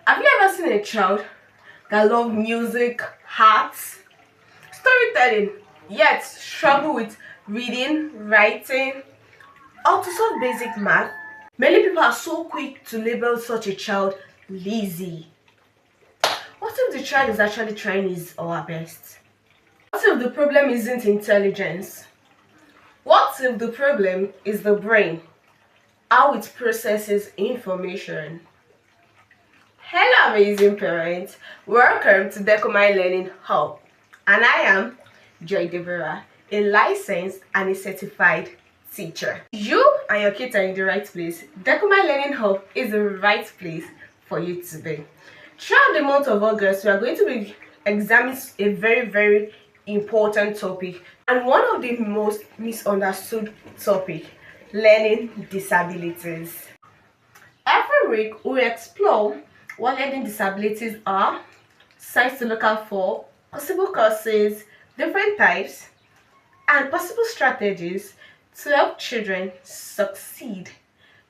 Have you ever seen a child that loves music, arts, storytelling, yet struggle with reading, writing, or to solve basic math? Many people are so quick to label such a child lazy. What if the child is actually trying his or her best? What if the problem isn't intelligence? What if the problem is the brain, how it processes information? Hello amazing parents, welcome to Dechomai Learning Hub, and I am Joy Deborah, a licensed and a certified teacher. You and your kids are in the right place. Dechomai Learning Hub is the right place for you to be. Throughout the month of August, we are going to be examining a very important topic and one of the most misunderstood topic, learning disabilities. Every week, we explore what learning disabilities are, signs to look out for, possible causes, different types, and possible strategies to help children succeed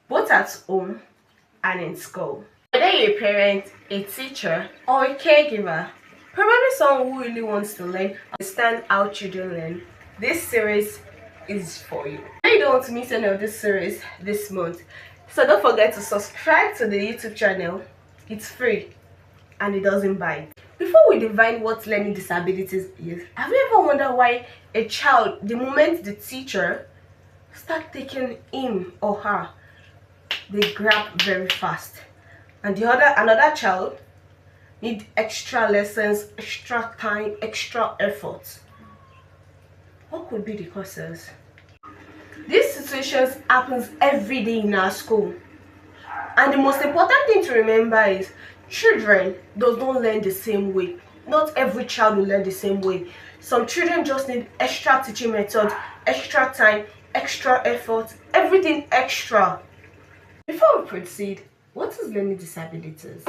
both at home and in school. Whether you're a parent, a teacher, or a caregiver, probably someone who really wants to learn and understand how children learn, this series is for you. If you don't want to miss any of this series this month, so don't forget to subscribe to the YouTube channel. It's free and it doesn't bite. Before we define what learning disabilities is, have you ever wondered why a child, the moment the teacher start taking him or her, they grab very fast, and another child need extra lessons, extra time, extra effort? What could be the causes? These situations happens every day in our school, and the most important thing to remember is children don't learn the same way. Not every child will learn the same way. Some children just need extra teaching method, extra time, extra effort, everything extra. Before we proceed, what is learning disabilities?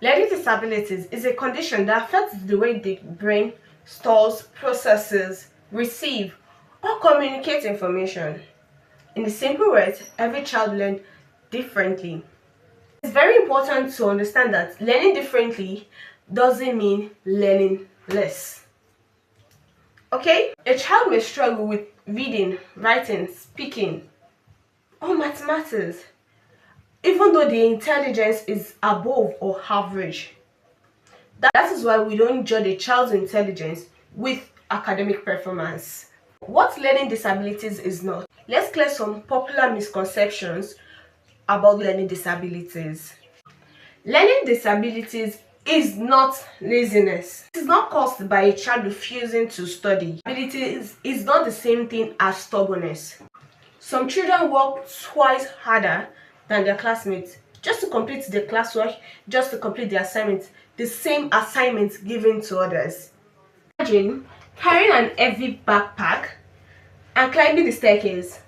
Learning disabilities is a condition that affects the way the brain stores, processes, receive, or communicate information. In the simple words, every child learns differently. It's very important to understand that learning differently doesn't mean learning less. Okay? A child may struggle with reading, writing, speaking, or mathematics, even though the intelligence is above or average. That is why we don't judge a child's intelligence with academic performance. What learning disabilities is not. Let's clear some popular misconceptions about learning disabilities. Learning disabilities is not laziness. It is not caused by a child refusing to study. Disabilities is not the same thing as stubbornness. Some children work twice harder than their classmates just to complete the classwork, just to complete the assignment, the same assignment given to others. Imagine carrying an heavy backpack and climbing the staircase.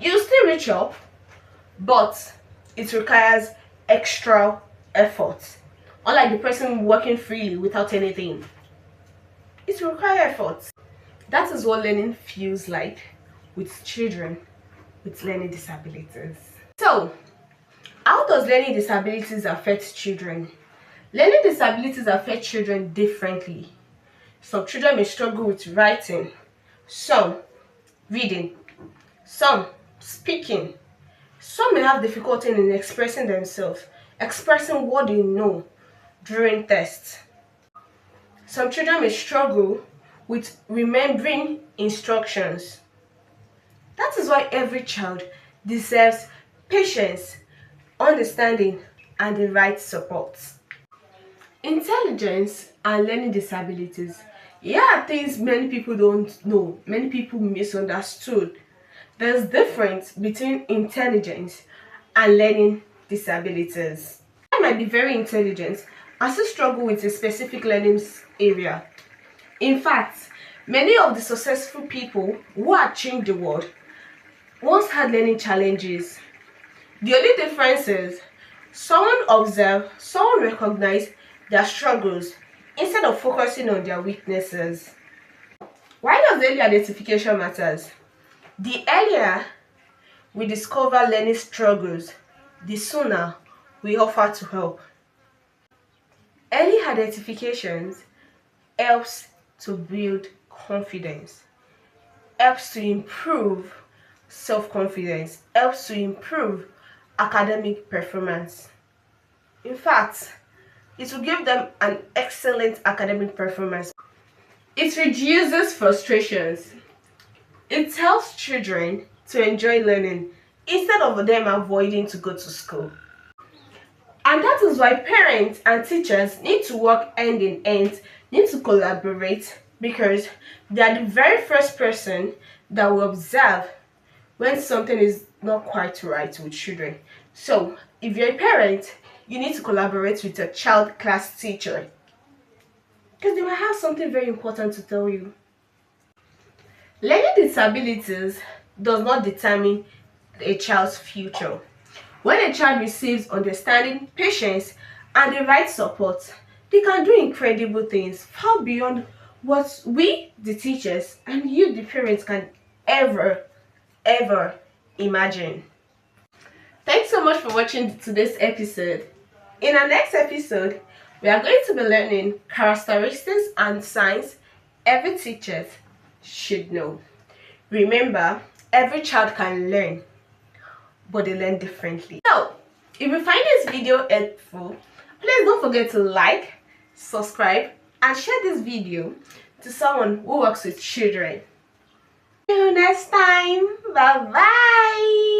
You still reach up, but it requires extra effort. Unlike the person working freely without anything, it requires effort. That is what learning feels like with children with learning disabilities. So, how does learning disabilities affect children? Learning disabilities affect children differently. Some children may struggle with writing, some reading, some speaking. Some may have difficulty in expressing themselves, expressing what they know during tests. Some children may struggle with remembering instructions. That is why every child deserves patience, understanding, and the right support. Intelligence and learning disabilities. Here are things many people don't know, many people misunderstood. There's difference between intelligence and learning disabilities. I might be very intelligent and still struggle with a specific learning area. In fact, many of the successful people who have changed the world once had learning challenges. The only difference is someone observed, someone recognized their struggles instead of focusing on their weaknesses. Why does early identification matters? The earlier we discover learning struggles, the sooner we offer to help. identifications helps to build confidence, helps to improve self-confidence, helps to improve academic performance. In fact, it will give them an excellent academic performance. It reduces frustrations. It helps children to enjoy learning instead of them avoiding to go to school. And that is why parents and teachers need to work hand in hand, need to collaborate, because they are the very first person that will observe when something is not quite right with children. So, if you're a parent, you need to collaborate with your child class teacher because they might have something very important to tell you. Learning disabilities does not determine a child's future. When a child receives understanding, patience, and the right support, they can do incredible things far beyond what we, the teachers, and you, the parents, can ever imagine. Thanks so much for watching today's episode. In our next episode, we are going to be learning characteristics and signs every teacher should know. Remember, every child can learn, but they learn differently. So, if you find this video helpful, please don't forget to like, subscribe, and share this video to someone who works with children. See you next time. Bye bye.